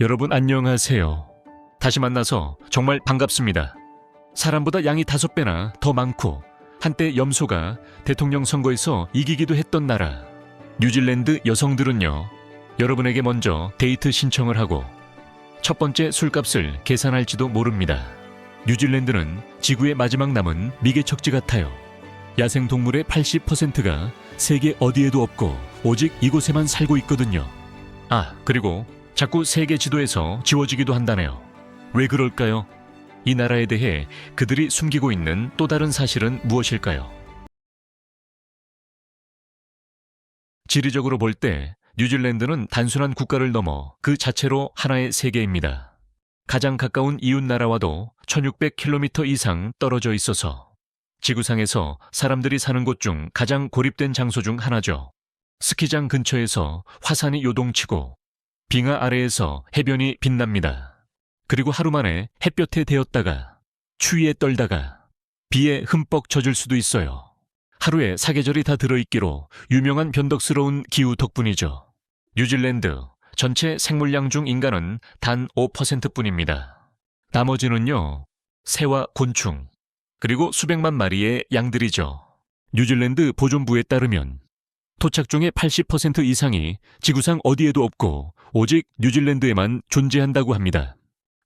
여러분 안녕하세요. 다시 만나서 정말 반갑습니다. 사람보다 양이 5배나 더 많고 한때 염소가 대통령 선거에서 이기기도 했던 나라 뉴질랜드 여성들은요, 여러분에게 먼저 데이트 신청을 하고 첫 번째 술값을 계산할지도 모릅니다. 뉴질랜드는 지구의 마지막 남은 미개척지 같아요. 야생동물의 80%가 세계 어디에도 없고 오직 이곳에만 살고 있거든요. 그리고 자꾸 세계 지도에서 지워지기도 한다네요. 왜 그럴까요? 이 나라에 대해 그들이 숨기고 있는 또 다른 사실은 무엇일까요? 지리적으로 볼 때 뉴질랜드는 단순한 국가를 넘어 그 자체로 하나의 세계입니다. 가장 가까운 이웃 나라와도 1600km 이상 떨어져 있어서 지구상에서 사람들이 사는 곳 중 가장 고립된 장소 중 하나죠. 스키장 근처에서 화산이 요동치고 빙하 아래에서 해변이 빛납니다. 그리고 하루 만에 햇볕에 데웠다가 추위에 떨다가 비에 흠뻑 젖을 수도 있어요. 하루에 사계절이 다 들어있기로 유명한 변덕스러운 기후 덕분이죠. 뉴질랜드 전체 생물량 중 인간은 단 5%뿐입니다. 나머지는요, 새와 곤충, 그리고 수백만 마리의 양들이죠. 뉴질랜드 보존부에 따르면 토착종의 80% 이상이 지구상 어디에도 없고 오직 뉴질랜드에만 존재한다고 합니다.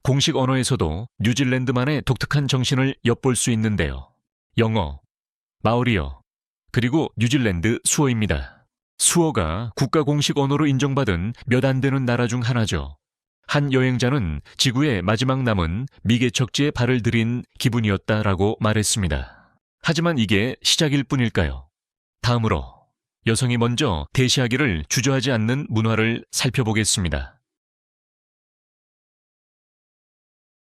공식 언어에서도 뉴질랜드만의 독특한 정신을 엿볼 수 있는데요. 영어, 마오리어, 그리고 뉴질랜드 수어입니다. 수어가 국가 공식 언어로 인정받은 몇 안 되는 나라 중 하나죠. 한 여행자는 지구의 마지막 남은 미개척지에 발을 들인 기분이었다라고 말했습니다. 하지만 이게 시작일 뿐일까요? 다음으로 여성이 먼저 대시하기를 주저하지 않는 문화를 살펴보겠습니다.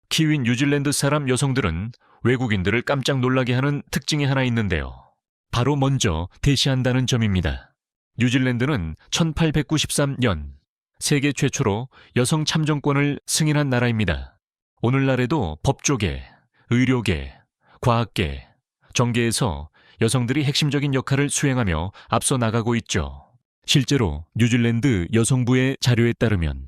키위 뉴질랜드 사람 여성들은 외국인들을 깜짝 놀라게 하는 특징이 하나 있는데요. 바로 먼저 대시한다는 점입니다. 뉴질랜드는 1893년 세계 최초로 여성 참정권을 승인한 나라입니다. 오늘날에도 법조계, 의료계, 과학계, 정계에서 여성들이 핵심적인 역할을 수행하며 앞서 나가고 있죠. 실제로 뉴질랜드 여성부의 자료에 따르면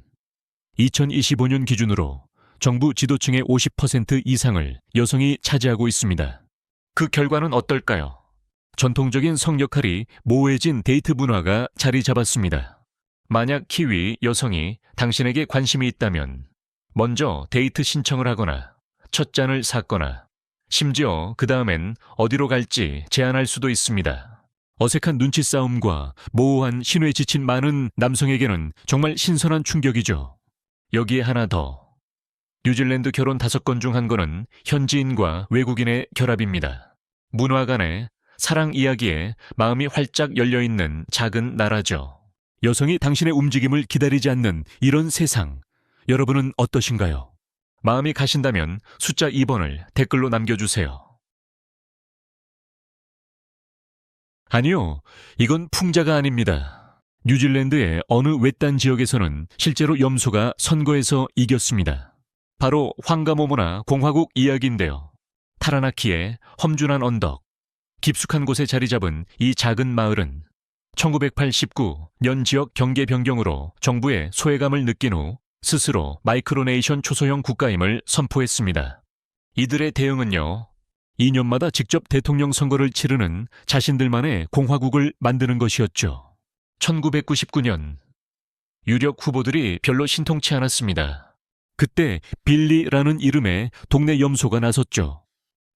2025년 기준으로 정부 지도층의 50% 이상을 여성이 차지하고 있습니다. 그 결과는 어떨까요? 전통적인 성 역할이 모호해진 데이트 문화가 자리 잡았습니다. 만약 키위 여성이 당신에게 관심이 있다면 먼저 데이트 신청을 하거나 첫 잔을 샀거나 심지어 그 다음엔 어디로 갈지 제안할 수도 있습니다. 어색한 눈치 싸움과 모호한 신호에 지친 많은 남성에게는 정말 신선한 충격이죠. 여기에 하나 더. 뉴질랜드 결혼 5건 중 1건은 현지인과 외국인의 결합입니다. 문화 간의 사랑 이야기에 마음이 활짝 열려있는 작은 나라죠. 여성이 당신의 움직임을 기다리지 않는 이런 세상, 여러분은 어떠신가요? 마음이 가신다면 숫자 2번을 댓글로 남겨주세요. 아니요, 이건 풍자가 아닙니다. 뉴질랜드의 어느 외딴 지역에서는 실제로 염소가 선거에서 이겼습니다. 바로 황가모모나 공화국 이야기인데요. 타라나키의 험준한 언덕, 깊숙한 곳에 자리 잡은 이 작은 마을은 1989년 지역 경계 변경으로 정부의 소외감을 느낀 후 스스로 마이크로네이션 초소형 국가임을 선포했습니다. 이들의 대응은요, 2년마다 직접 대통령 선거를 치르는 자신들만의 공화국을 만드는 것이었죠. 1999년 유력 후보들이 별로 신통치 않았습니다. 그때 빌리라는 이름의 동네 염소가 나섰죠.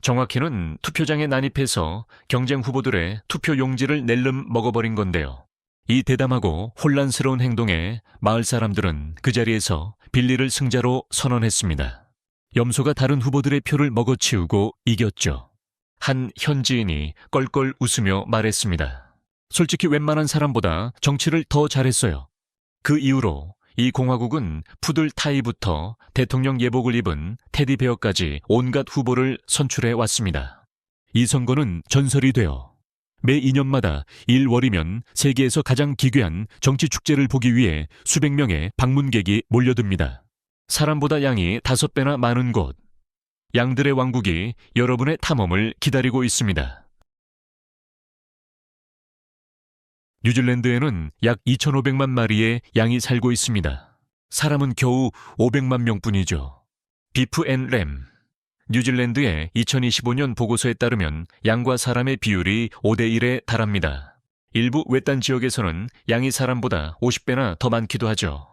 정확히는 투표장에 난입해서 경쟁 후보들의 투표 용지를 낼름 먹어버린 건데요. 이 대담하고 혼란스러운 행동에 마을 사람들은 그 자리에서 빌리를 승자로 선언했습니다. 염소가 다른 후보들의 표를 먹어치우고 이겼죠. 한 현지인이 껄껄 웃으며 말했습니다. 솔직히 웬만한 사람보다 정치를 더 잘했어요. 그 이후로 이 공화국은 푸들 타이부터 대통령 예복을 입은 테디베어까지 온갖 후보를 선출해 왔습니다. 이 선거는 전설이 되어 매 2년마다 1월이면 세계에서 가장 기괴한 정치 축제를 보기 위해 수백 명의 방문객이 몰려듭니다. 사람보다 양이 5배나 많은 곳, 양들의 왕국이 여러분의 탐험을 기다리고 있습니다. 뉴질랜드에는 약 2,500만 마리의 양이 살고 있습니다. 사람은 겨우 500만 명뿐이죠. 비프 앤 램. 뉴질랜드의 2025년 보고서에 따르면 양과 사람의 비율이 5대1에 달합니다. 일부 외딴 지역에서는 양이 사람보다 50배나 더 많기도 하죠.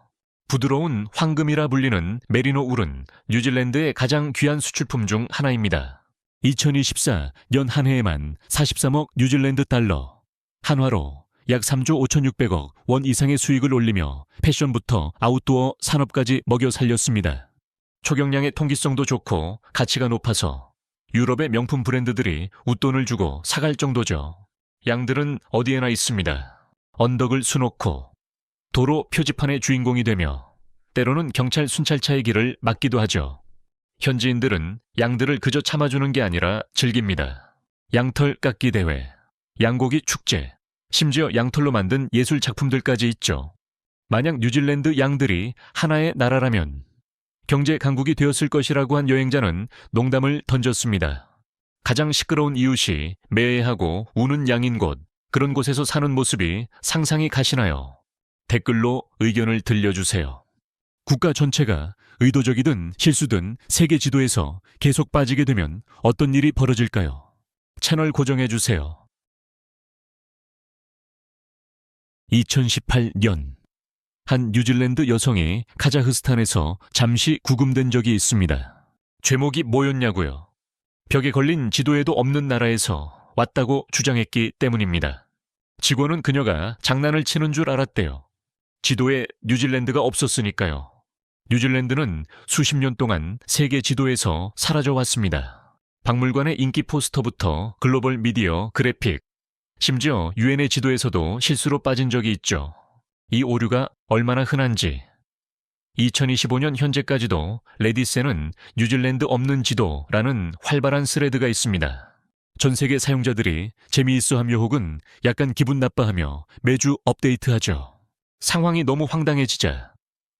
부드러운 황금이라 불리는 메리노 울은 뉴질랜드의 가장 귀한 수출품 중 하나입니다. 2024 년 한 해에만 43억 뉴질랜드 달러, 한화로 약 3조 5,600억 원 이상의 수익을 올리며 패션부터 아웃도어 산업까지 먹여 살렸습니다. 초경량의 통기성도 좋고 가치가 높아서 유럽의 명품 브랜드들이 웃돈을 주고 사갈 정도죠. 양들은 어디에나 있습니다. 언덕을 수놓고 도로 표지판의 주인공이 되며 때로는 경찰 순찰차의 길을 막기도 하죠. 현지인들은 양들을 그저 참아주는 게 아니라 즐깁니다. 양털 깎기 대회, 양고기 축제, 심지어 양털로 만든 예술 작품들까지 있죠. 만약 뉴질랜드 양들이 하나의 나라라면 경제 강국이 되었을 것이라고 한 여행자는 농담을 던졌습니다. 가장 시끄러운 이웃이 매애하고 우는 양인 곳, 그런 곳에서 사는 모습이 상상이 가시나요? 댓글로 의견을 들려주세요. 국가 전체가 의도적이든 실수든 세계 지도에서 계속 빠지게 되면 어떤 일이 벌어질까요? 채널 고정해주세요. 2018년 한 뉴질랜드 여성이 카자흐스탄에서 잠시 구금된 적이 있습니다. 죄목이 뭐였냐고요? 벽에 걸린 지도에도 없는 나라에서 왔다고 주장했기 때문입니다. 직원은 그녀가 장난을 치는 줄 알았대요. 지도에 뉴질랜드가 없었으니까요. 뉴질랜드는 수십 년 동안 세계 지도에서 사라져 왔습니다. 박물관의 인기 포스터부터 글로벌 미디어, 그래픽, 심지어 유엔의 지도에서도 실수로 빠진 적이 있죠. 이 오류가 얼마나 흔한지. 2025년 현재까지도 레딧에는 뉴질랜드 없는 지도라는 활발한 스레드가 있습니다. 전 세계 사용자들이 재미있어하며 혹은 약간 기분 나빠하며 매주 업데이트하죠. 상황이 너무 황당해지자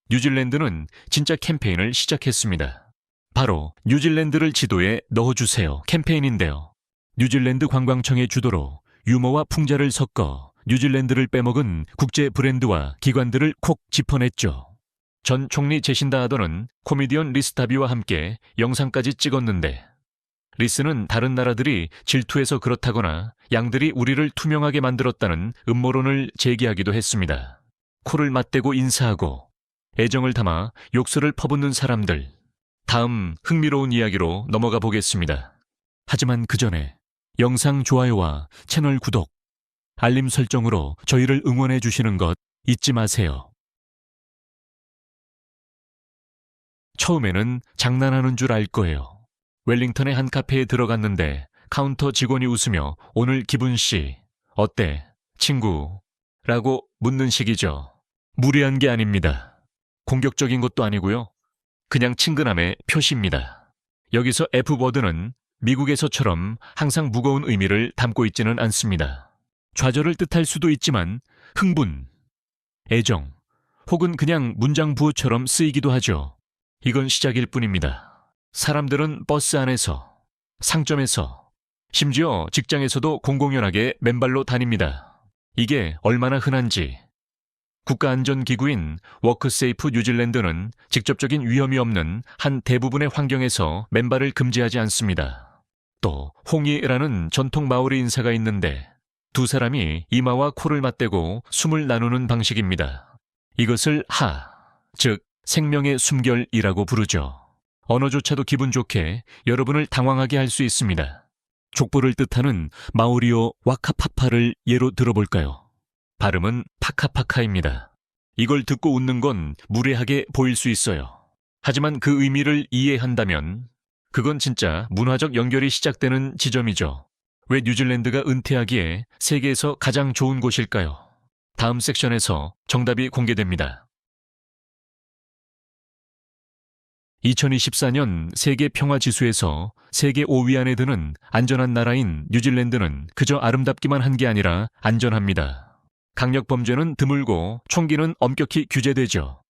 뉴질랜드는 진짜 캠페인을 시작했습니다. 바로 뉴질랜드를 지도에 넣어주세요 캠페인인데요. 뉴질랜드 관광청의 주도로 유머와 풍자를 섞어 뉴질랜드를 빼먹은 국제 브랜드와 기관들을 콕 짚어냈죠. 전 총리 제신다 아더는 코미디언 리스 다비와 함께 영상까지 찍었는데 리스는 다른 나라들이 질투해서 그렇다거나 양들이 우리를 투명하게 만들었다는 음모론을 제기하기도 했습니다. 코를 맞대고 인사하고 애정을 담아 욕설을 퍼붓는 사람들. 다음 흥미로운 이야기로 넘어가 보겠습니다. 하지만 그 전에 영상 좋아요와 채널 구독, 알림 설정으로 저희를 응원해 주시는 것 잊지 마세요. 처음에는 장난하는 줄 알 거예요. 웰링턴의 한 카페에 들어갔는데 카운터 직원이 웃으며 오늘 기분씨 어때? 친구? 라고 묻는 식이죠. 무례한 게 아닙니다. 공격적인 것도 아니고요. 그냥 친근함의 표시입니다. 여기서 F워드는 미국에서처럼 항상 무거운 의미를 담고 있지는 않습니다. 좌절을 뜻할 수도 있지만 흥분, 애정, 혹은 그냥 문장 부호처럼 쓰이기도 하죠. 이건 시작일 뿐입니다. 사람들은 버스 안에서, 상점에서, 심지어 직장에서도 공공연하게 맨발로 다닙니다. 이게 얼마나 흔한지. 국가안전기구인 워크세이프 뉴질랜드는 직접적인 위험이 없는 한 대부분의 환경에서 맨발을 금지하지 않습니다. 또 홍이라는 전통 마오리 인사가 있는데 두 사람이 이마와 코를 맞대고 숨을 나누는 방식입니다. 이것을 하, 즉 생명의 숨결이라고 부르죠. 언어조차도 기분 좋게 여러분을 당황하게 할 수 있습니다. 족보를 뜻하는 마오리어 와카파파를 예로 들어볼까요? 발음은 파카파카입니다. 이걸 듣고 웃는 건 무례하게 보일 수 있어요. 하지만 그 의미를 이해한다면 그건 진짜 문화적 연결이 시작되는 지점이죠. 왜 뉴질랜드가 은퇴하기에 세계에서 가장 좋은 곳일까요? 다음 섹션에서 정답이 공개됩니다. 2024년 세계 평화지수에서 세계 5위 안에 드는 안전한 나라인 뉴질랜드는 그저 아름답기만 한 게 아니라 안전합니다. 강력범죄는 드물고 총기는 엄격히 규제되죠.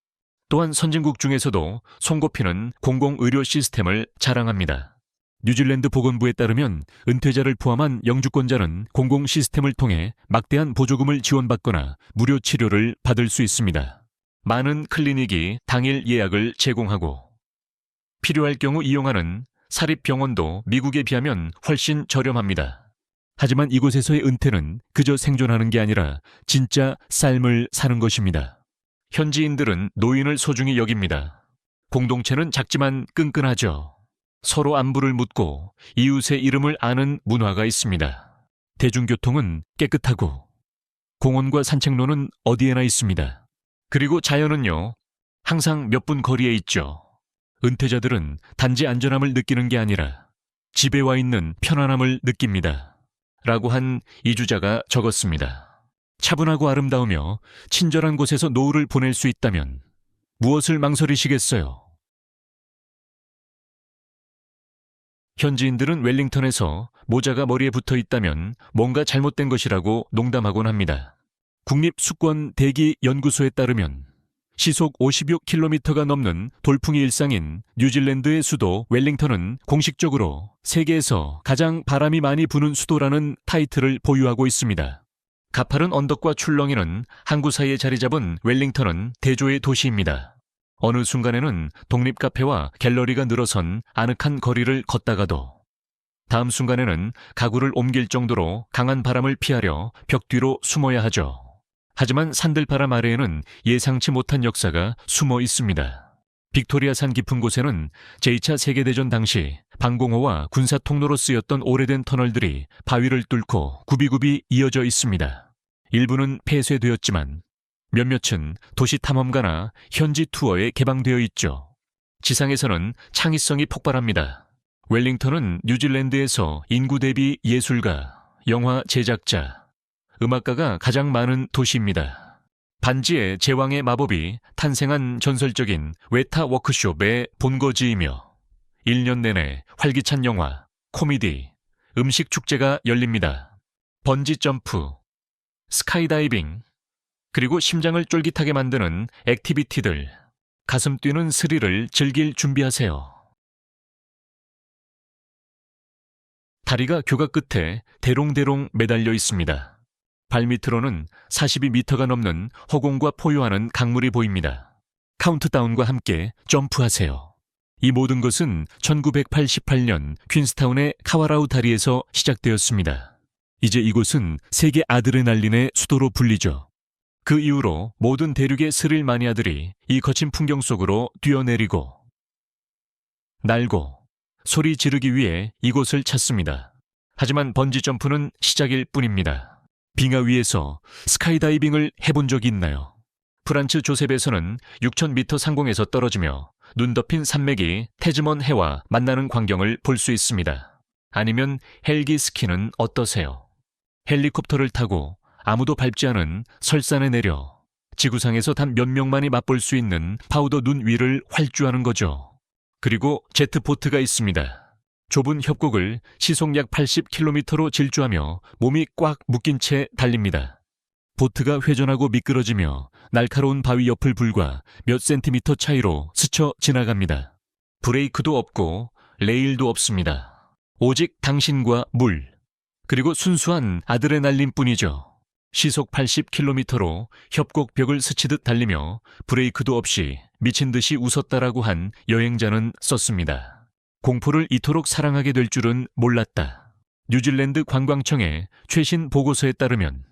또한 선진국 중에서도 손꼽히는 공공의료 시스템을 자랑합니다. 뉴질랜드 보건부에 따르면 은퇴자를 포함한 영주권자는 공공 시스템을 통해 막대한 보조금을 지원받거나 무료 치료를 받을 수 있습니다. 많은 클리닉이 당일 예약을 제공하고 필요할 경우 이용하는 사립병원도 미국에 비하면 훨씬 저렴합니다. 하지만 이곳에서의 은퇴는 그저 생존하는 게 아니라 진짜 삶을 사는 것입니다. 현지인들은 노인을 소중히 여깁니다. 공동체는 작지만 끈끈하죠. 서로 안부를 묻고 이웃의 이름을 아는 문화가 있습니다. 대중교통은 깨끗하고 공원과 산책로는 어디에나 있습니다. 그리고 자연은요, 항상 몇 분 거리에 있죠. 은퇴자들은 단지 안전함을 느끼는 게 아니라 집에 와 있는 편안함을 느낍니다. 라고 한 이주자가 적었습니다. 차분하고 아름다우며 친절한 곳에서 노후를 보낼 수 있다면 무엇을 망설이시겠어요? 현지인들은 웰링턴에서 모자가 머리에 붙어 있다면 뭔가 잘못된 것이라고 농담하곤 합니다. 국립수권대기연구소에 따르면 시속 56km가 넘는 돌풍이 일상인 뉴질랜드의 수도 웰링턴은 공식적으로 세계에서 가장 바람이 많이 부는 수도라는 타이틀을 보유하고 있습니다. 가파른 언덕과 출렁이는 항구 사이에 자리 잡은 웰링턴은 대조의 도시입니다. 어느 순간에는 독립카페와 갤러리가 늘어선 아늑한 거리를 걷다가도 다음 순간에는 가구를 옮길 정도로 강한 바람을 피하려 벽 뒤로 숨어야 하죠. 하지만 산들바람 아래에는 예상치 못한 역사가 숨어 있습니다. 빅토리아산 깊은 곳에는 제2차 세계대전 당시 방공호와 군사 통로로 쓰였던 오래된 터널들이 바위를 뚫고 굽이굽이 이어져 있습니다. 일부는 폐쇄되었지만 몇몇은 도시 탐험가나 현지 투어에 개방되어 있죠. 지상에서는 창의성이 폭발합니다. 웰링턴은 뉴질랜드에서 인구 대비 예술가, 영화 제작자, 음악가가 가장 많은 도시입니다. 반지의 제왕의 마법이 탄생한 전설적인 웨타 워크숍의 본거지이며 1년 내내 활기찬 영화, 코미디, 음식 축제가 열립니다. 번지 점프, 스카이다이빙, 그리고 심장을 쫄깃하게 만드는 액티비티들, 가슴 뛰는 스릴을 즐길 준비하세요. 다리가 교각 끝에 대롱대롱 매달려 있습니다. 발밑으로는 42m가 넘는 허공과 포효하는 강물이 보입니다. 카운트다운과 함께 점프하세요. 이 모든 것은 1988년 퀸스타운의 카와라우 다리에서 시작되었습니다. 이제 이곳은 세계 아드레날린의 수도로 불리죠. 그 이후로 모든 대륙의 스릴 마니아들이 이 거친 풍경 속으로 뛰어내리고 날고 소리 지르기 위해 이곳을 찾습니다. 하지만 번지 점프는 시작일 뿐입니다. 빙하 위에서 스카이다이빙을 해본 적이 있나요? 프란츠 조셉에서는 6,000m 상공에서 떨어지며 눈 덮인 산맥이 태즈먼 해와 만나는 광경을 볼 수 있습니다. 아니면 헬기 스키는 어떠세요? 헬리콥터를 타고 아무도 밟지 않은 설산에 내려 지구상에서 단 몇 명만이 맛볼 수 있는 파우더 눈 위를 활주하는 거죠. 그리고 제트보트가 있습니다. 좁은 협곡을 시속 약 80km로 질주하며 몸이 꽉 묶인 채 달립니다. 보트가 회전하고 미끄러지며 날카로운 바위 옆을 불과 몇 센티미터 차이로 스쳐 지나갑니다. 브레이크도 없고 레일도 없습니다. 오직 당신과 물, 그리고 순수한 아드레날린 뿐이죠. 시속 80km로 협곡 벽을 스치듯 달리며 브레이크도 없이 미친 듯이 웃었다라고 한 여행자는 썼습니다. 공포를 이토록 사랑하게 될 줄은 몰랐다. 뉴질랜드 관광청의 최신 보고서에 따르면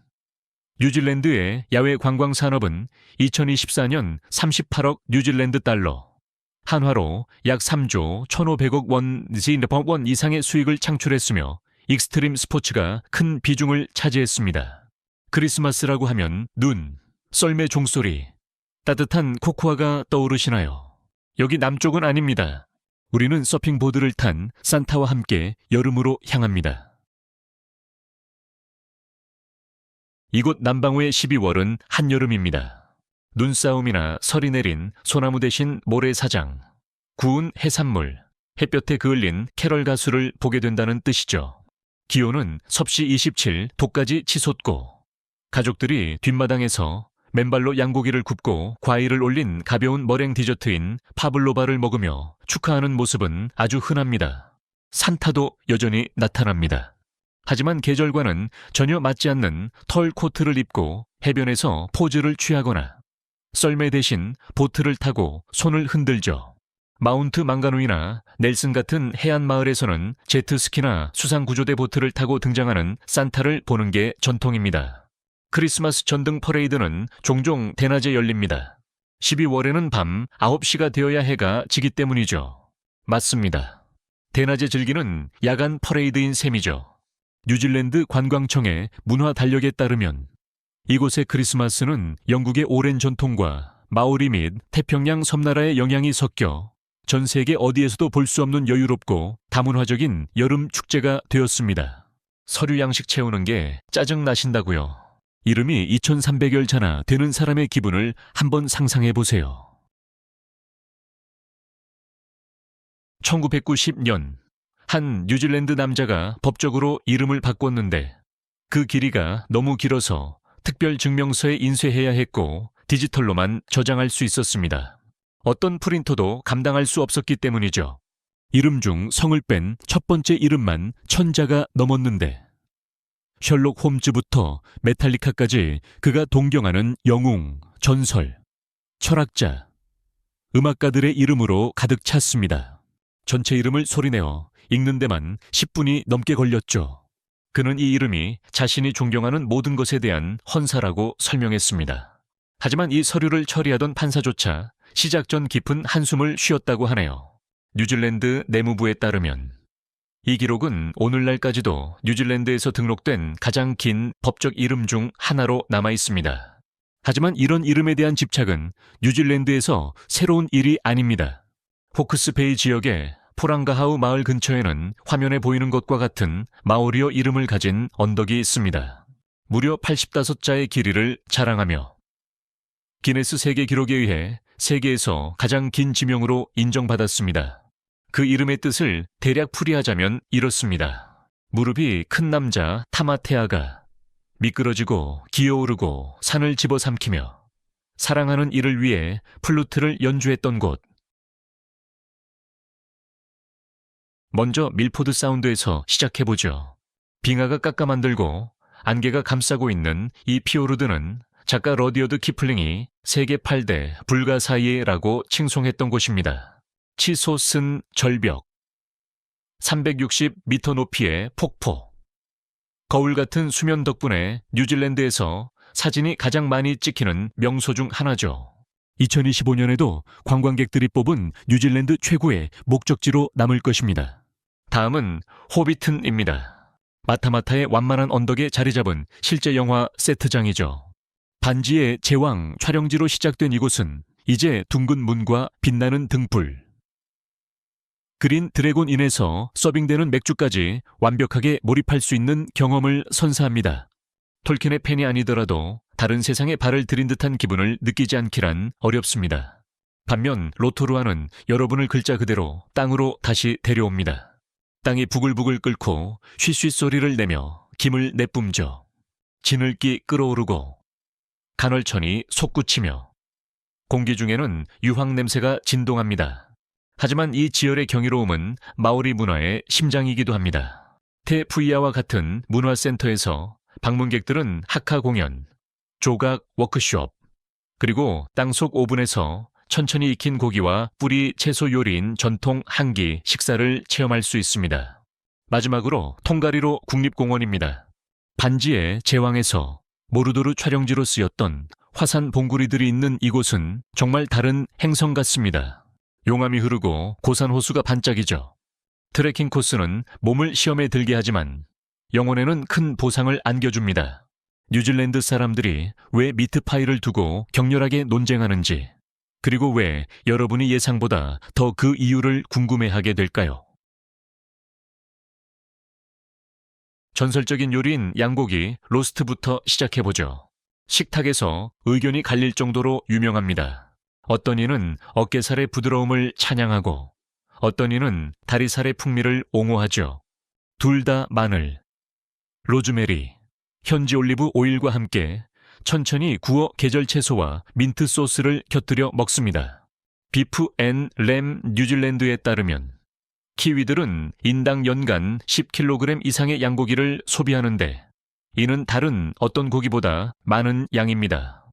뉴질랜드의 야외 관광 산업은 2024년 38억 뉴질랜드 달러, 한화로 약 3조 1,500억 원 이상의 수익을 창출했으며 익스트림 스포츠가 큰 비중을 차지했습니다. 크리스마스라고 하면 눈, 썰매 종소리, 따뜻한 코코아가 떠오르시나요? 여기 남쪽은 아닙니다. 우리는 서핑보드를 탄 산타와 함께 여름으로 향합니다. 이곳 남방우의 12월은 한여름입니다. 눈싸움이나 설이 내린 소나무 대신 모래사장, 구운 해산물, 햇볕에 그을린 캐럴 가수를 보게 된다는 뜻이죠. 기온은 섭씨 27, 도까지 치솟고 가족들이 뒷마당에서 맨발로 양고기를 굽고 과일을 올린 가벼운 머랭 디저트인 파블로바를 먹으며 축하하는 모습은 아주 흔합니다. 산타도 여전히 나타납니다. 하지만 계절과는 전혀 맞지 않는 털 코트를 입고 해변에서 포즈를 취하거나 썰매 대신 보트를 타고 손을 흔들죠. 마운트 망가누이나 넬슨 같은 해안 마을에서는 제트스키나 수상구조대 보트를 타고 등장하는 산타를 보는 게 전통입니다. 크리스마스 전등 퍼레이드는 종종 대낮에 열립니다. 12월에는 밤 9시가 되어야 해가 지기 때문이죠. 맞습니다. 대낮에 즐기는 야간 퍼레이드인 셈이죠. 뉴질랜드 관광청의 문화 달력에 따르면 이곳의 크리스마스는 영국의 오랜 전통과 마오리 및 태평양 섬나라의 영향이 섞여 전 세계 어디에서도 볼 수 없는 여유롭고 다문화적인 여름 축제가 되었습니다. 서류 양식 채우는 게 짜증나신다고요. 이름이 2300열자나 되는 사람의 기분을 한번 상상해 보세요. 1990년 한 뉴질랜드 남자가 법적으로 이름을 바꿨는데 그 길이가 너무 길어서 특별 증명서에 인쇄해야 했고 디지털로만 저장할 수 있었습니다. 어떤 프린터도 감당할 수 없었기 때문이죠. 이름 중 성을 뺀 첫 번째 이름만 1000자가 넘었는데 셜록 홈즈부터 메탈리카까지 그가 동경하는 영웅, 전설, 철학자, 음악가들의 이름으로 가득 찼습니다. 전체 이름을 소리내어 읽는 데만 10분이 넘게 걸렸죠. 그는 이 이름이 자신이 존경하는 모든 것에 대한 헌사라고 설명했습니다. 하지만 이 서류를 처리하던 판사조차 시작 전 깊은 한숨을 쉬었다고 하네요. 뉴질랜드 내무부에 따르면 이 기록은 오늘날까지도 뉴질랜드에서 등록된 가장 긴 법적 이름 중 하나로 남아 있습니다. 하지만 이런 이름에 대한 집착은 뉴질랜드에서 새로운 일이 아닙니다. 호크스베이 지역의 포랑가하우 마을 근처에는 화면에 보이는 것과 같은 마오리어 이름을 가진 언덕이 있습니다. 무려 85자의 길이를 자랑하며 기네스 세계 기록에 의해 세계에서 가장 긴 지명으로 인정받았습니다. 그 이름의 뜻을 대략 풀이하자면 이렇습니다. 무릎이 큰 남자 타마테아가 미끄러지고 기어오르고 산을 집어삼키며 사랑하는 이를 위해 플루트를 연주했던 곳. 먼저 밀포드 사운드에서 시작해보죠. 빙하가 깎아만들고 안개가 감싸고 있는 이 피오르드는 작가 러디어드 키플링이 세계 8대 불가사의라고 칭송했던 곳입니다. 치솟은 절벽, 360m 높이의 폭포, 거울 같은 수면 덕분에 뉴질랜드에서 사진이 가장 많이 찍히는 명소 중 하나죠. 2025년에도 관광객들이 뽑은 뉴질랜드 최고의 목적지로 남을 것입니다. 다음은 호비튼입니다. 마타마타의 완만한 언덕에 자리 잡은 실제 영화 세트장이죠. 반지의 제왕 촬영지로 시작된 이곳은 이제 둥근 문과 빛나는 등불, 그린 드래곤인에서 서빙되는 맥주까지 완벽하게 몰입할 수 있는 경험을 선사합니다. 톨킨의 팬이 아니더라도 다른 세상에 발을 들인 듯한 기분을 느끼지 않기란 어렵습니다. 반면 로토루아는 여러분을 글자 그대로 땅으로 다시 데려옵니다. 땅이 부글부글 끓고 휘쉿 소리를 내며 김을 내뿜죠. 진흙이 끓어오르고 간헐천이 솟구치며 공기 중에는 유황 냄새가 진동합니다. 하지만 이 지열의 경이로움은 마오리 문화의 심장이기도 합니다. 테푸이아와 같은 문화센터에서 방문객들은 하카 공연, 조각 워크숍, 그리고 땅속 오븐에서 천천히 익힌 고기와 뿌리 채소 요리인 전통 한끼 식사를 체험할 수 있습니다. 마지막으로 통가리로 국립공원입니다. 반지의 제왕에서 모르도르 촬영지로 쓰였던 화산 봉구리들이 있는 이곳은 정말 다른 행성 같습니다. 용암이 흐르고 고산 호수가 반짝이죠. 트레킹 코스는 몸을 시험에 들게 하지만 영혼에는 큰 보상을 안겨줍니다. 뉴질랜드 사람들이 왜 미트파이를 두고 격렬하게 논쟁하는지, 그리고 왜 여러분이 예상보다 더 그 이유를 궁금해하게 될까요? 전설적인 요리인 양고기 로스트부터 시작해보죠. 식탁에서 의견이 갈릴 정도로 유명합니다. 어떤 이는 어깨살의 부드러움을 찬양하고 어떤 이는 다리살의 풍미를 옹호하죠. 둘 다 마늘, 로즈메리, 현지 올리브 오일과 함께 천천히 구워 계절 채소와 민트 소스를 곁들여 먹습니다. 비프 앤 램 뉴질랜드에 따르면 키위들은 인당 연간 10kg 이상의 양고기를 소비하는데 이는 다른 어떤 고기보다 많은 양입니다.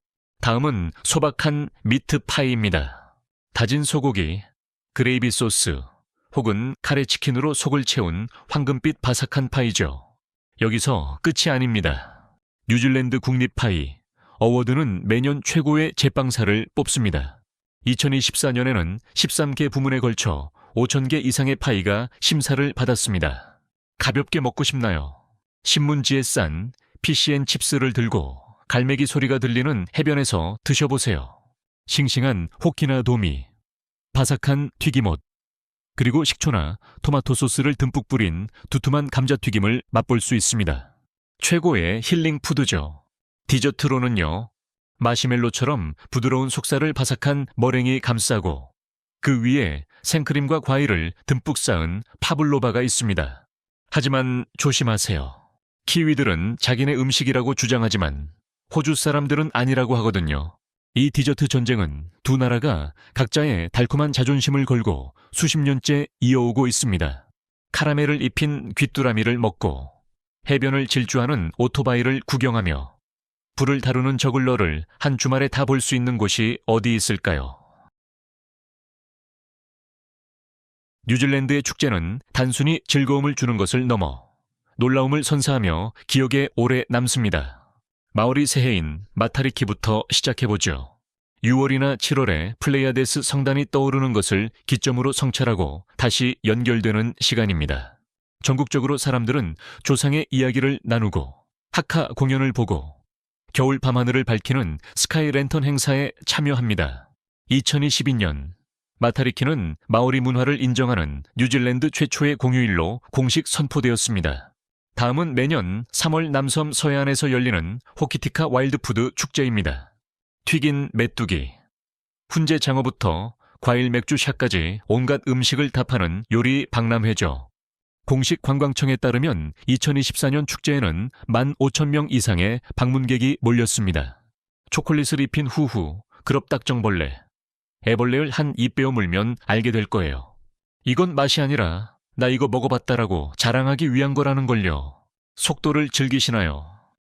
다음은 소박한 미트 파이입니다. 다진 소고기, 그레이비 소스 혹은 카레 치킨으로 속을 채운 황금빛 바삭한 파이죠. 여기서 끝이 아닙니다. 뉴질랜드 국립 파이 어워드는 매년 최고의 제빵사를 뽑습니다. 2024년에는 13개 부문에 걸쳐 5,000개 이상의 파이가 심사를 받았습니다. 가볍게 먹고 싶나요? 신문지에 싼 피시앤칩스를 들고 갈매기 소리가 들리는 해변에서 드셔보세요. 싱싱한 호키나 도미, 바삭한 튀김옷, 그리고 식초나 토마토 소스를 듬뿍 뿌린 두툼한 감자튀김을 맛볼 수 있습니다. 최고의 힐링 푸드죠. 디저트로는요, 마시멜로처럼 부드러운 속살을 바삭한 머랭이 감싸고 그 위에 생크림과 과일을 듬뿍 쌓은 파블로바가 있습니다. 하지만 조심하세요. 키위들은 자기네 음식이라고 주장하지만 호주 사람들은 아니라고 하거든요. 이 디저트 전쟁은 두 나라가 각자의 달콤한 자존심을 걸고 수십 년째 이어오고 있습니다. 카라멜을 입힌 귀뚜라미를 먹고 해변을 질주하는 오토바이를 구경하며 불을 다루는 저글러를 한 주말에 다 볼 수 있는 곳이 어디 있을까요? 뉴질랜드의 축제는 단순히 즐거움을 주는 것을 넘어 놀라움을 선사하며 기억에 오래 남습니다. 마오리 새해인 마타리키부터 시작해보죠. 6월이나 7월에 플레이아데스 성단이 떠오르는 것을 기점으로 성찰하고 다시 연결되는 시간입니다. 전국적으로 사람들은 조상의 이야기를 나누고 하카 공연을 보고 겨울 밤하늘을 밝히는 스카이 랜턴 행사에 참여합니다. 2022년 마타리키는 마오리 문화를 인정하는 뉴질랜드 최초의 공휴일로 공식 선포되었습니다. 다음은 매년 3월 남섬 서해안에서 열리는 호키티카 와일드푸드 축제입니다. 튀긴 메뚜기, 훈제 장어부터 과일 맥주 샷까지 온갖 음식을 다 파는 요리 박람회죠. 공식 관광청에 따르면 2024년 축제에는 15,000명 이상의 방문객이 몰렸습니다. 초콜릿을 입힌 후후, 그럽딱정벌레, 애벌레를 한 입 베어 물면 알게 될 거예요. 이건 맛이 아니라 나 이거 먹어봤다라고 자랑하기 위한 거라는 걸요. 속도를 즐기시나요?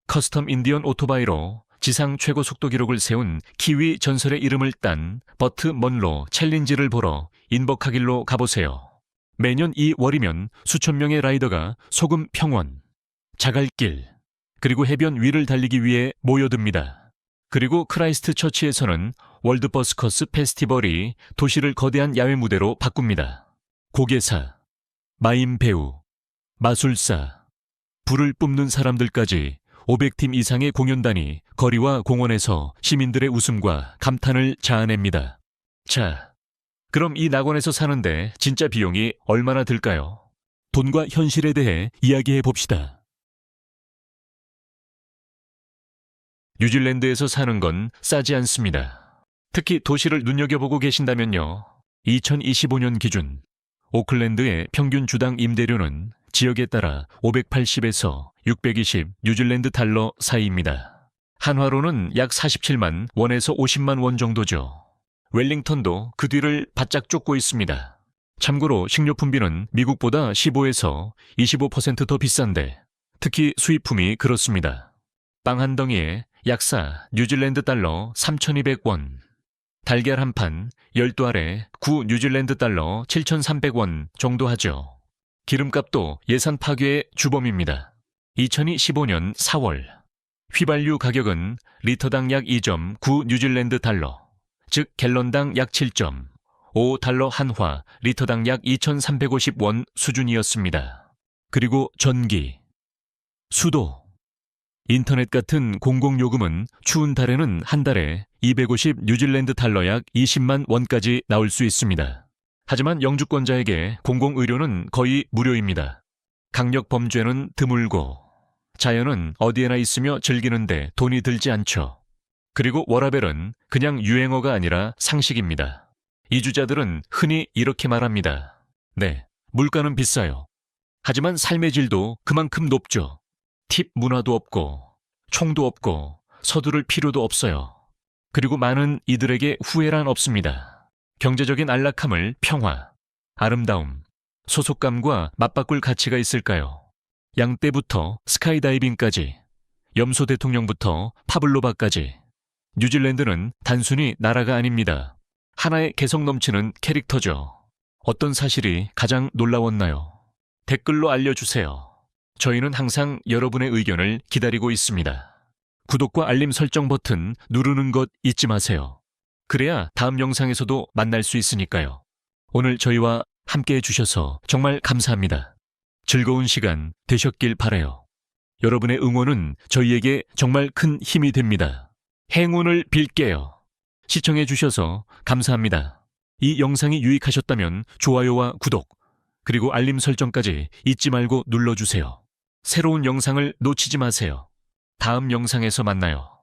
커스텀 인디언 오토바이로 지상 최고 속도 기록을 세운 키위 전설의 이름을 딴 버트 먼로 챌린지를 보러 인버카길로 가보세요. 매년 이 월이면 수천 명의 라이더가 소금 평원, 자갈길, 그리고 해변 위를 달리기 위해 모여듭니다. 그리고 크라이스트 처치에서는 월드버스커스 페스티벌이 도시를 거대한 야외 무대로 바꿉니다. 고개사, 마임 배우, 마술사, 불을 뿜는 사람들까지 500팀 이상의 공연단이 거리와 공원에서 시민들의 웃음과 감탄을 자아냅니다. 자, 그럼 이 낙원에서 사는데 진짜 비용이 얼마나 들까요? 돈과 현실에 대해 이야기해 봅시다. 뉴질랜드에서 사는 건 싸지 않습니다. 특히 도시를 눈여겨보고 계신다면요. 2025년 기준 오클랜드의 평균 주당 임대료는 지역에 따라 580에서 620 뉴질랜드 달러 사이입니다. 한화로는 약 47만 원에서 50만 원 정도죠. 웰링턴도 그 뒤를 바짝 쫓고 있습니다. 참고로 식료품비는 미국보다 15에서 25% 더 비싼데 특히 수입품이 그렇습니다. 빵 한 덩이에 약사 뉴질랜드 달러 3,200원, 달걀 한 판 12알에 9 뉴질랜드 달러 7,300원 정도 하죠. 기름값도 예산 파괴의 주범입니다. 2015년 4월 휘발유 가격은 리터당 약 2.9 뉴질랜드 달러, 즉 갤런당 약 7.5달러 한화, 리터당 약 2,350원 수준이었습니다. 그리고 전기, 수도, 인터넷 같은 공공요금은 추운 달에는 한 달에 250 뉴질랜드 달러 약 20만 원까지 나올 수 있습니다. 하지만 영주권자에게 공공의료는 거의 무료입니다. 강력 범죄는 드물고 자연은 어디에나 있으며 즐기는데 돈이 들지 않죠. 그리고 워라벨은 그냥 유행어가 아니라 상식입니다. 이주자들은 흔히 이렇게 말합니다. 네, 물가는 비싸요. 하지만 삶의 질도 그만큼 높죠. 팁 문화도 없고 총도 없고 서두를 필요도 없어요. 그리고 많은 이들에게 후회란 없습니다. 경제적인 안락함을 평화, 아름다움, 소속감과 맞바꿀 가치가 있을까요? 양떼부터 스카이다이빙까지, 염소 대통령부터 파블로바까지 뉴질랜드는 단순히 나라가 아닙니다. 하나의 개성 넘치는 캐릭터죠. 어떤 사실이 가장 놀라웠나요? 댓글로 알려주세요. 저희는 항상 여러분의 의견을 기다리고 있습니다. 구독과 알림 설정 버튼 누르는 것 잊지 마세요. 그래야 다음 영상에서도 만날 수 있으니까요. 오늘 저희와 함께 해주셔서 정말 감사합니다. 즐거운 시간 되셨길 바라요. 여러분의 응원은 저희에게 정말 큰 힘이 됩니다. 행운을 빌게요. 시청해주셔서 감사합니다. 이 영상이 유익하셨다면 좋아요와 구독, 그리고 알림 설정까지 잊지 말고 눌러주세요. 새로운 영상을 놓치지 마세요. 다음 영상에서 만나요.